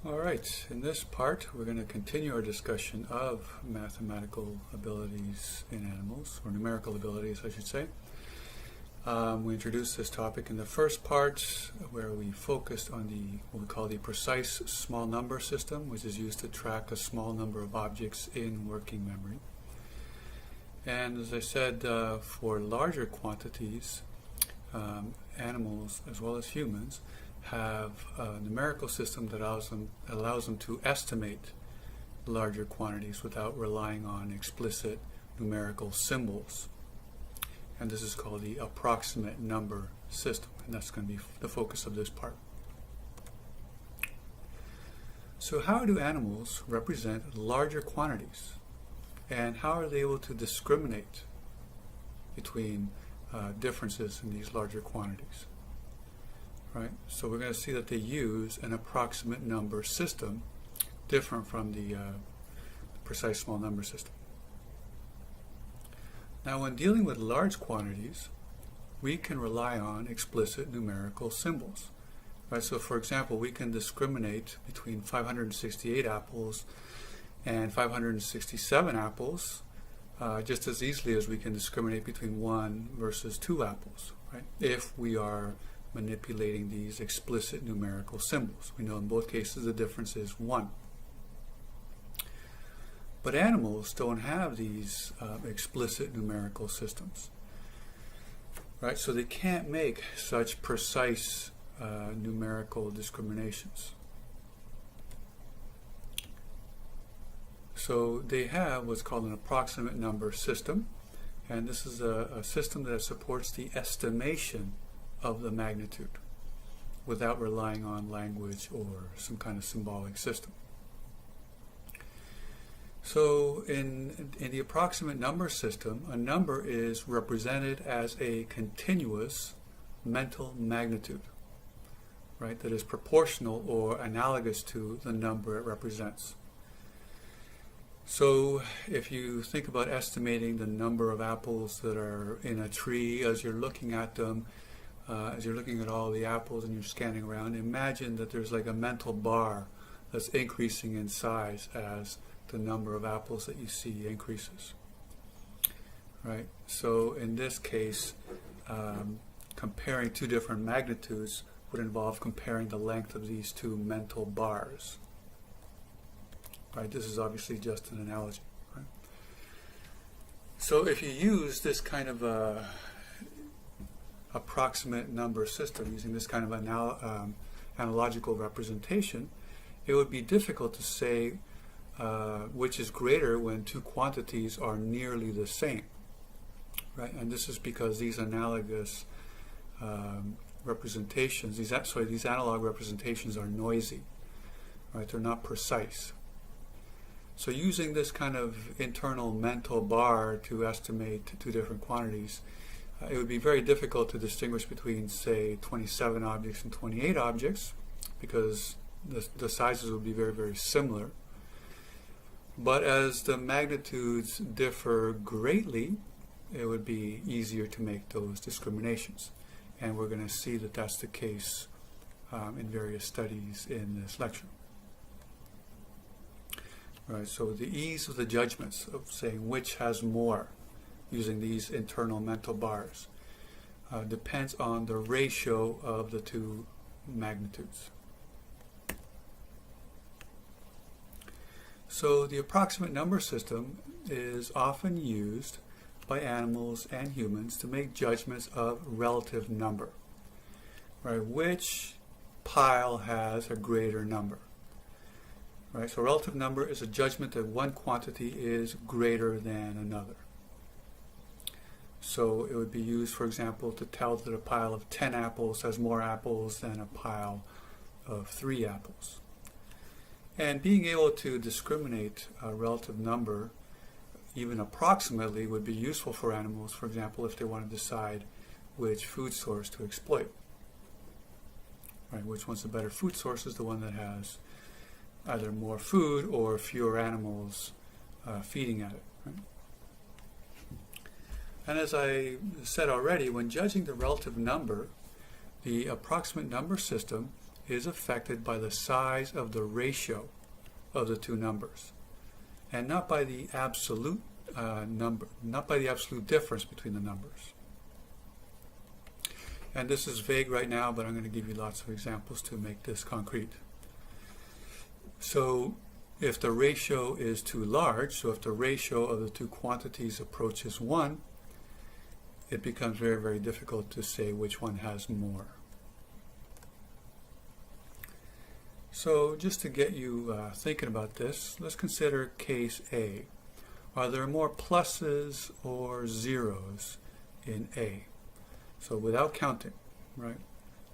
All right, in this part we're going to continue our discussion of mathematical abilities in animals, or numerical abilities I should say. We introduced this topic in the first part where we focused on what we call the precise small number system, which is used to track a small number of objects in working memory. And as I said, for larger quantities, animals as well as humans have a numerical system that allows them to estimate larger quantities without relying on explicit numerical symbols. And this is called the approximate number system, and that's going to be the focus of this part. So how do animals represent larger quantities? And how are they able to discriminate between differences in these larger quantities? Right? So we're going to see that they use an approximate number system different from the precise small number system. Now, when dealing with large quantities, we can rely on explicit numerical symbols. Right? So for example, we can discriminate between 568 apples and 567 apples just as easily as we can discriminate between 1 versus 2 apples, right? If we are manipulating these explicit numerical symbols. We know in both cases the difference is 1. But animals don't have these explicit numerical systems, right? So they can't make such precise numerical discriminations. So they have what's called an approximate number system, and this is a system that supports the estimation of the magnitude without relying on language or some kind of symbolic system. So in the approximate number system, a number is represented as a continuous mental magnitude, right, that is proportional or analogous to the number it represents. So if you think about estimating the number of apples that are in a tree as you're looking at them, as you're looking at all the apples and you're scanning around, imagine that there's like a mental bar that's increasing in size as the number of apples that you see increases. Right? So in this case, comparing two different magnitudes would involve comparing the length of these two mental bars. Right? This is obviously just an analogy. Right? So if you use this kind of approximate number system, using this kind of analogical representation, it would be difficult to say which is greater when two quantities are nearly the same. Right? And this is because these analogous representations, these analog representations are noisy. Right? They're not precise. So using this kind of internal mental bar to estimate two different quantities, it would be very difficult to distinguish between, say, 27 objects and 28 objects, because the sizes would be very, very similar. But as the magnitudes differ greatly, it would be easier to make those discriminations. And we're going to see that that's the case in various studies in this lecture. Right, so the ease of the judgments of saying which has more using these internal mental bars depends on the ratio of the two magnitudes. So the approximate number system is often used by animals and humans to make judgments of relative number. Right, which pile has a greater number? Right, so relative number is a judgment that one quantity is greater than another. So it would be used, for example, to tell that a pile of 10 apples has more apples than a pile of 3 apples. And being able to discriminate a relative number, even approximately, would be useful for animals, for example, if they want to decide which food source to exploit. Right, which one's the better food source is the one that has either more food or fewer animals feeding at it. Right? And as I said already, when judging the relative number, the approximate number system is affected by the size of the ratio of the two numbers, and not by the absolute not by the absolute difference between the numbers. And this is vague right now, but I'm going to give you lots of examples to make this concrete. So if the ratio is too large, so if the ratio of the two quantities approaches 1, it becomes very, very difficult to say which one has more. So just to get you thinking about this, let's consider case A. Are there more pluses or zeros in A? So without counting, right?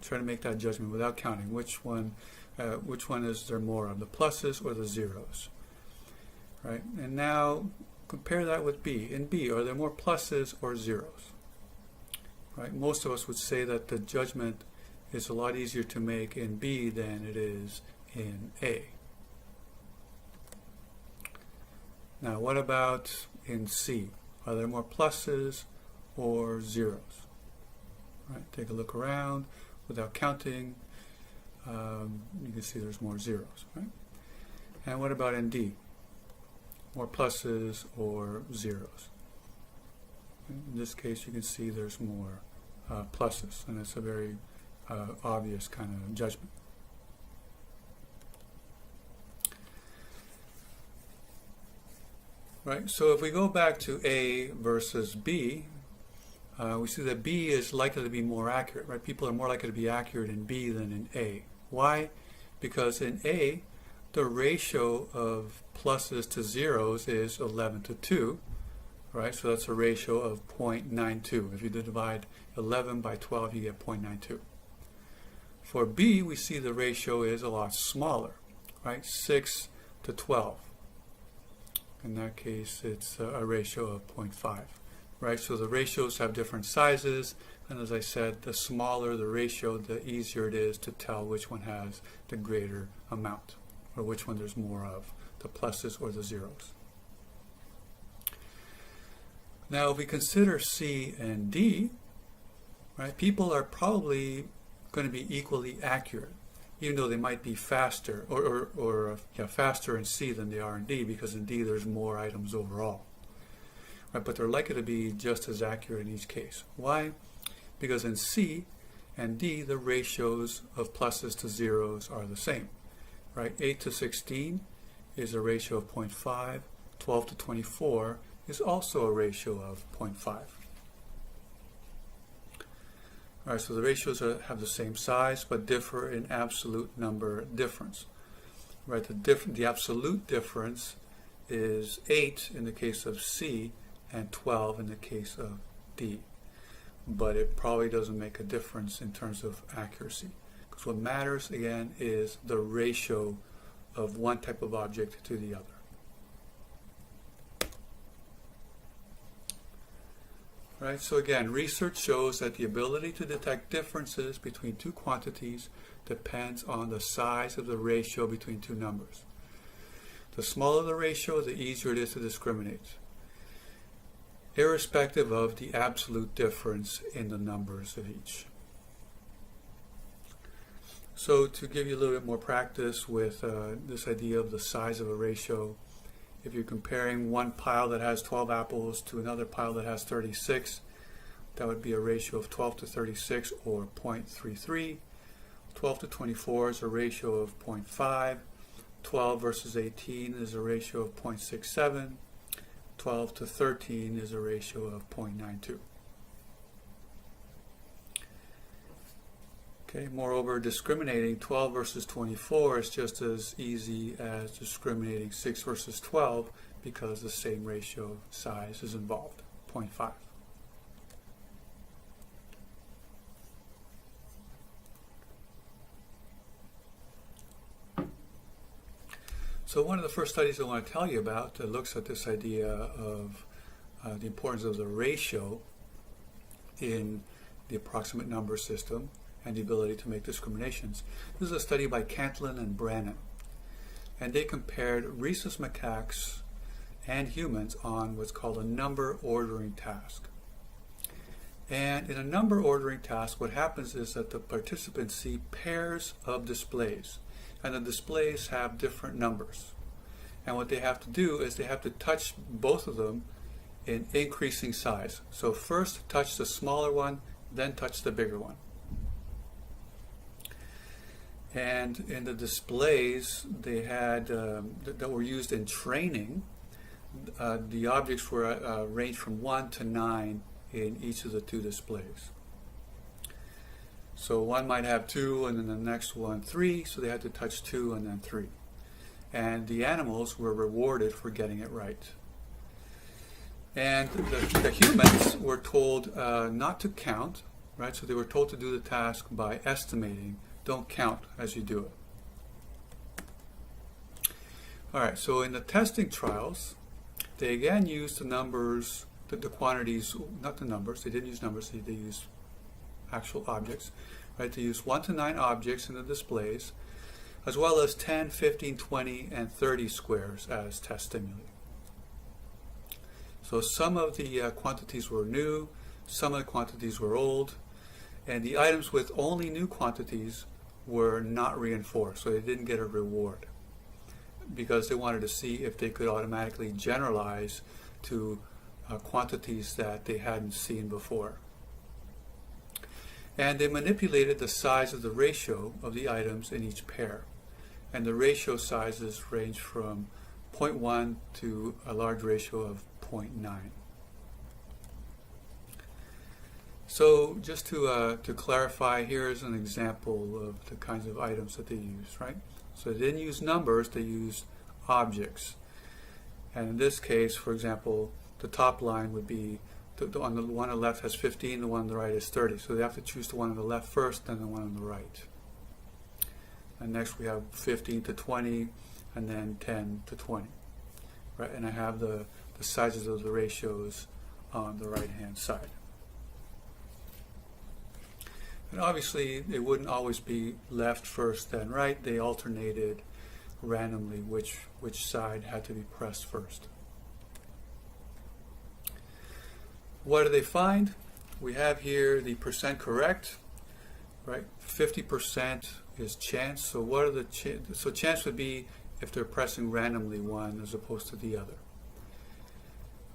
Try to make that judgment without counting. Which one is there more of, the pluses or the zeros? Right? And now compare that with B. In B, are there more pluses or zeros? Right? Most of us would say that the judgment is a lot easier to make in B than it is in A. Now, what about in C? Are there more pluses or zeros? Right, take a look around without counting. You can see there's more zeros. Right? And what about in D? More pluses or zeros? In this case, you can see there's more pluses, and it's a very obvious kind of judgment. Right, so if we go back to A versus B, we see that B is likely to be more accurate. Right, people are more likely to be accurate in B than in A. Why? Because in A, the ratio of pluses to zeros is 11 to 2. Right, so that's a ratio of 0.92. If you divide 11 by 12, you get 0.92. For B, we see the ratio is a lot smaller, right? 6 to 12. In that case, it's a ratio of 0.5, right? So the ratios have different sizes, and as I said, the smaller the ratio, the easier it is to tell which one has the greater amount, or which one there's more of, the pluses or the zeros. Now, if we consider C and D, right, people are probably going to be equally accurate, even though they might be faster, faster in C than they are in D, because in D there's more items overall. Right, but they're likely to be just as accurate in each case. Why? Because in C and D, the ratios of pluses to zeros are the same. Right, 8 to 16 is a ratio of 0.5. 12 to 24 is also a ratio of 0.5. All right, so the ratios have the same size but differ in absolute number difference. Right, the absolute difference is 8 in the case of C and 12 in the case of D. But it probably doesn't make a difference in terms of accuracy. Because what matters, again, is the ratio of one type of object to the other. Right, so again, research shows that the ability to detect differences between two quantities depends on the size of the ratio between two numbers. The smaller the ratio, the easier it is to discriminate, irrespective of the absolute difference in the numbers of each. So to give you a little bit more practice with this idea of the size of a ratio, if you're comparing one pile that has 12 apples to another pile that has 36, that would be a ratio of 12 to 36, or 0.33. 12 to 24 is a ratio of 0.5. 12 versus 18 is a ratio of 0.67. 12 to 13 is a ratio of 0.92. Okay, moreover, discriminating 12 versus 24 is just as easy as discriminating 6 versus 12, because the same ratio of size is involved, 0.5. So one of the first studies I want to tell you about looks at this idea of the importance of the ratio in the approximate number system and the ability to make discriminations. This is a study by Cantlin and Brannon, and they compared rhesus macaques and humans on what's called a number ordering task. And in a number ordering task, what happens is that the participants see pairs of displays, and the displays have different numbers. And what they have to do is they have to touch both of them in increasing size. So first touch the smaller one, then touch the bigger one. And in the displays they had that were used in training, the objects were ranged from 1 to 9 in each of the two displays. So one might have 2 and then the next one 3, so they had to touch 2 and then 3. And the animals were rewarded for getting it right. And the humans were told not to count, right? So they were told to do the task by estimating. Don't count as you do it. All right, so in the testing trials, they again used the numbers, the quantities, not the numbers, they didn't use numbers, they used actual objects, right? They used 1 to 9 objects in the displays, as well as 10, 15, 20, and 30 squares as test stimuli. So some of the quantities were new, some of the quantities were old, and the items with only new quantities were not reinforced, so they didn't get a reward, because they wanted to see if they could automatically generalize to quantities that they hadn't seen before. And they manipulated the size of the ratio of the items in each pair. And the ratio sizes range from 0.1 to a large ratio of 0.9. So just to clarify, here's an example of the kinds of items that they used, right? So they didn't use numbers, they used objects. And in this case, for example, the top line would be, the one on the left has 15, the one on the right is 30. So they have to choose the one on the left first, then the one on the right. And next we have 15 to 20, and then 10 to 20. Right? And I have the sizes of the ratios on the right-hand side. And obviously, it wouldn't always be left first, then right. They alternated randomly which side had to be pressed first. What do they find? We have here the percent correct, right? 50% is chance. So what are the so chance would be if they're pressing randomly one as opposed to the other,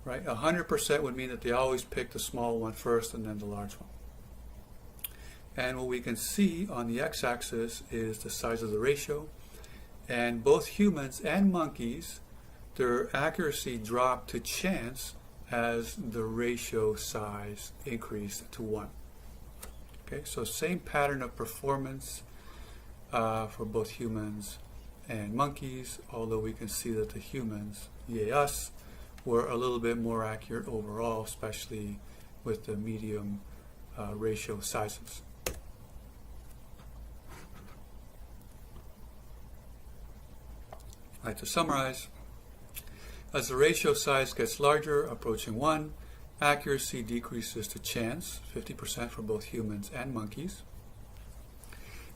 right? 100% would mean that they always pick the small one first and then the large one. And what we can see on the x-axis is the size of the ratio. And both humans and monkeys, their accuracy dropped to chance as the ratio size increased to 1. Okay, so same pattern of performance for both humans and monkeys, although we can see that the humans, yay us, were a little bit more accurate overall, especially with the medium ratio sizes. All right, to summarize, as the ratio size gets larger, approaching 1, accuracy decreases to chance, 50% for both humans and monkeys.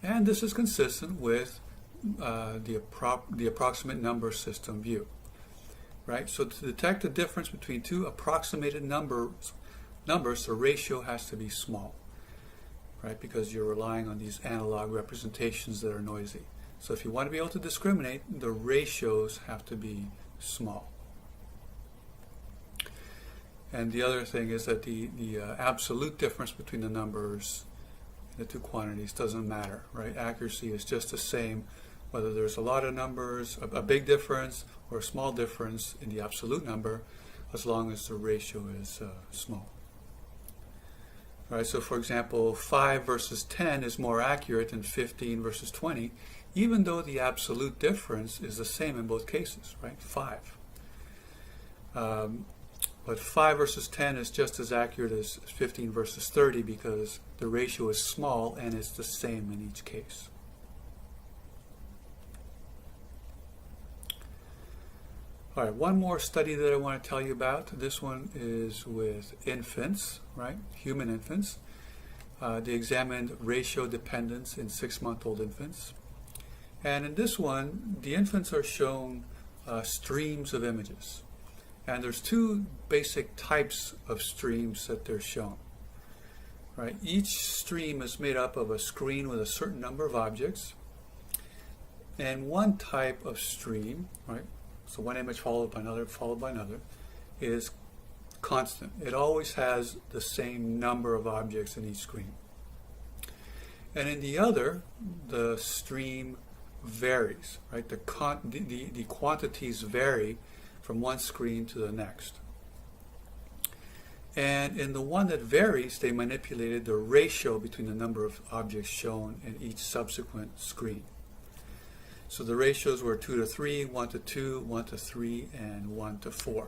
And this is consistent with the approximate number system view. Right? So to detect the difference between two approximated numbers, the ratio has to be small. Right? Because you're relying on these analog representations that are noisy. So if you want to be able to discriminate, the ratios have to be small. And the other thing is that the absolute difference between the numbers, the two quantities, doesn't matter, right? Accuracy is just the same whether there's a lot of numbers, a big difference, or a small difference in the absolute number, as long as the ratio is small. All right, so for example, 5 versus 10 is more accurate than 15 versus 20, even though the absolute difference is the same in both cases, right? 5. But 5 versus 10 is just as accurate as 15 versus 30 because the ratio is small and it's the same in each case. All right, one more study that I want to tell you about. This one is with infants, right? Human infants. They examined ratio dependence in 6-month-old infants. And in this one, the infants are shown streams of images. And there's two basic types of streams that they're shown. right? Each stream is made up of a screen with a certain number of objects, and one type of stream, right? So one image followed by another, is constant. It always has the same number of objects in each screen. And in the other, the stream varies, right? The quantities vary from one screen to the next. And in the one that varies, they manipulated the ratio between the number of objects shown in each subsequent screen. So the ratios were 2 to 3, 1 to 2, 1 to 3, and 1 to 4.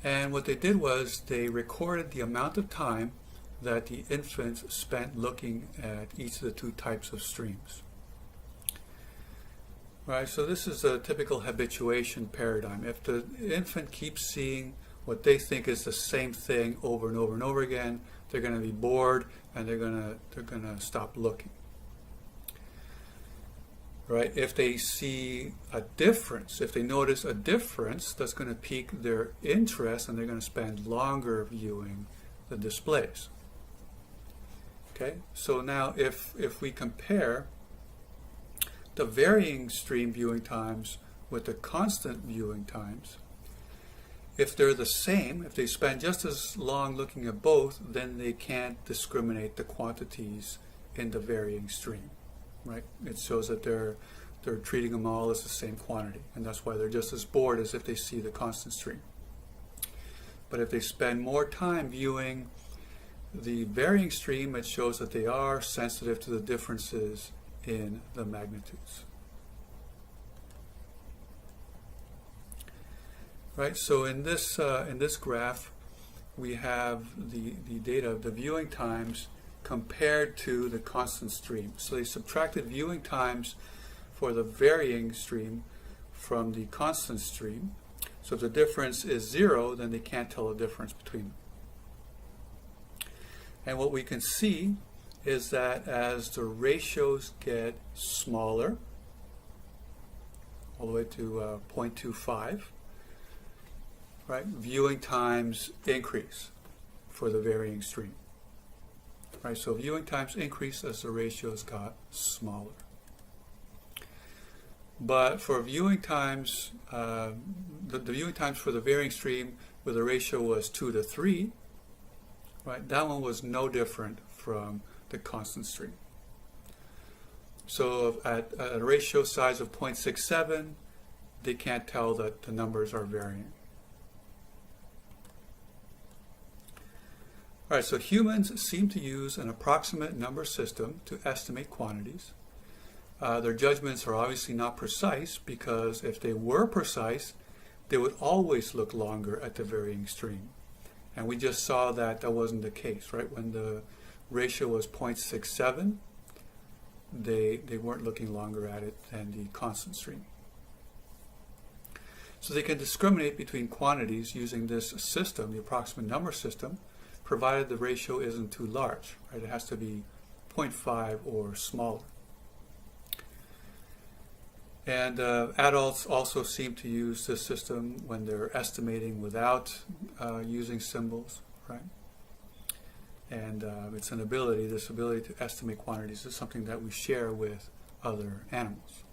And what they did was they recorded the amount of time that the infant spent looking at each of the two types of streams. Right, so this is a typical habituation paradigm. If the infant keeps seeing what they think is the same thing over and over and over again, they're going to be bored and they're going to stop looking. Right? If they see a difference, if they notice a difference, that's going to pique their interest and they're going to spend longer viewing the displays. Okay? So now if we compare the varying stream viewing times with the constant viewing times, if they're the same, if they spend just as long looking at both, then they can't discriminate the quantities in the varying stream, right? It shows that they're treating them all as the same quantity, and that's why they're just as bored as if they see the constant stream. But if they spend more time viewing the varying stream, it shows that they are sensitive to the differences in the magnitudes. Right, so in this graph, we have the data of the viewing times compared to the constant stream. So they subtracted viewing times for the varying stream from the constant stream. So if the difference is 0, then they can't tell the difference between them. And what we can see is that as the ratios get smaller, all the way to 0.25, right, viewing times increase for the varying stream. Right, so viewing times increase as the ratios got smaller. But for viewing times, the viewing times for the varying stream where the ratio was 2 to 3, right, that one was no different from the constant stream. So at a ratio size of 0.67, they can't tell that the numbers are varying. All right, so humans seem to use an approximate number system to estimate quantities. Their judgments are obviously not precise, because if they were precise, they would always look longer at the varying stream. And we just saw that that wasn't the case, right? When the ratio was 0.67, they weren't looking longer at it than the constant stream. So they can discriminate between quantities using this system, the approximate number system, provided the ratio isn't too large, right? It has to be 0.5 or smaller. And adults also seem to use this system when they're estimating without using symbols, right? And it's an ability, this ability to estimate quantities is something that we share with other animals.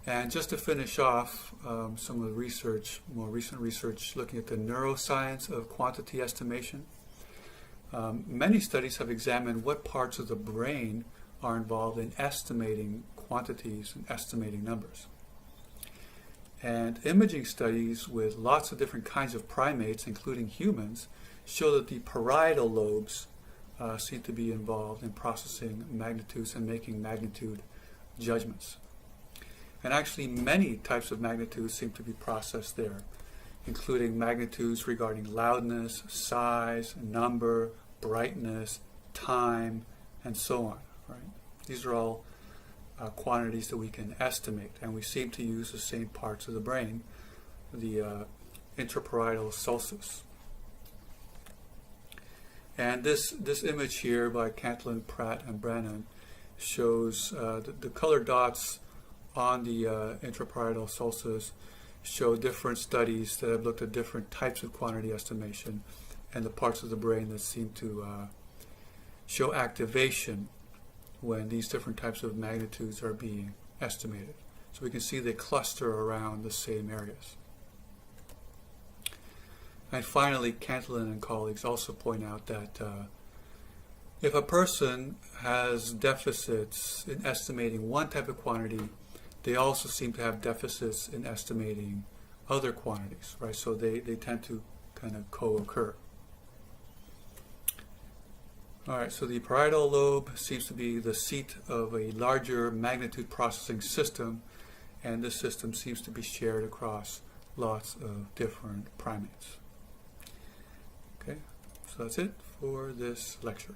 And just to finish off some of the research, more recent research looking at the neuroscience of quantity estimation, many studies have examined what parts of the brain are involved in estimating quantities and estimating numbers. And imaging studies with lots of different kinds of primates, including humans, show that the parietal lobes seem to be involved in processing magnitudes and making magnitude judgments. And actually many types of magnitudes seem to be processed there, including magnitudes regarding loudness, size, number, brightness, time, and so on. Right? These are all quantities that we can estimate, and we seem to use the same parts of the brain, the intraparietal sulcus. And this image here by Cantlin, Pratt, and Brennan shows the colored dots on the intraparietal sulcus show different studies that have looked at different types of quantity estimation and the parts of the brain that seem to show activation when these different types of magnitudes are being estimated. So we can see they cluster around the same areas. And finally, Cantillon and colleagues also point out that if a person has deficits in estimating one type of quantity, they also seem to have deficits in estimating other quantities, right? So they tend to kind of co-occur. All right, so the parietal lobe seems to be the seat of a larger magnitude processing system, and this system seems to be shared across lots of different primates. Okay, so that's it for this lecture.